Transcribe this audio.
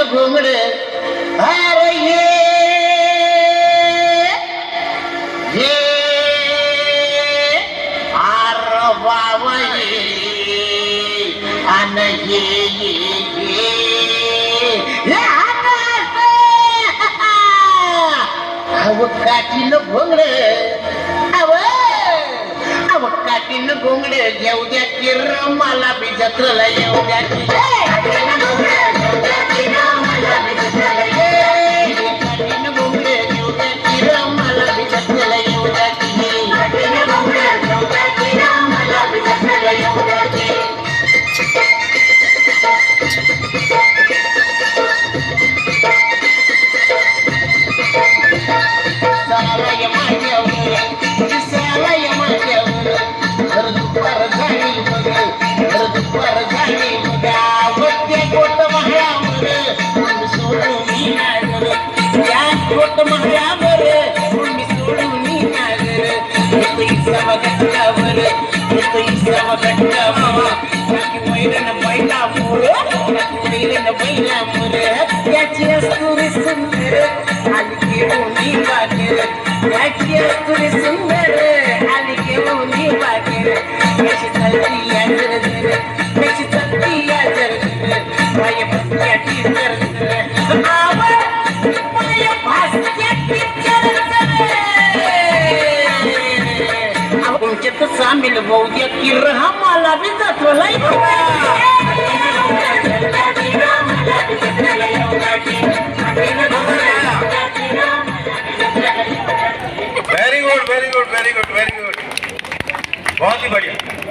घोंगड अरे ये आर बाबा अन अव काठीन घोंगड अव काठीन घोंगड येऊ द्या की मला बी जत्रला येऊ द्या की काठीन घोंगड येऊ द्या की मला बी जत्रला येऊ द्या की मला बी जत्रला येऊ द्या की काठीन घोंगड येऊ द्या की मला बी जत्रला येऊ द्या की सामील होऊ द्या की मला बी जातो very good very good very good very good बहुत ही बढ़िया।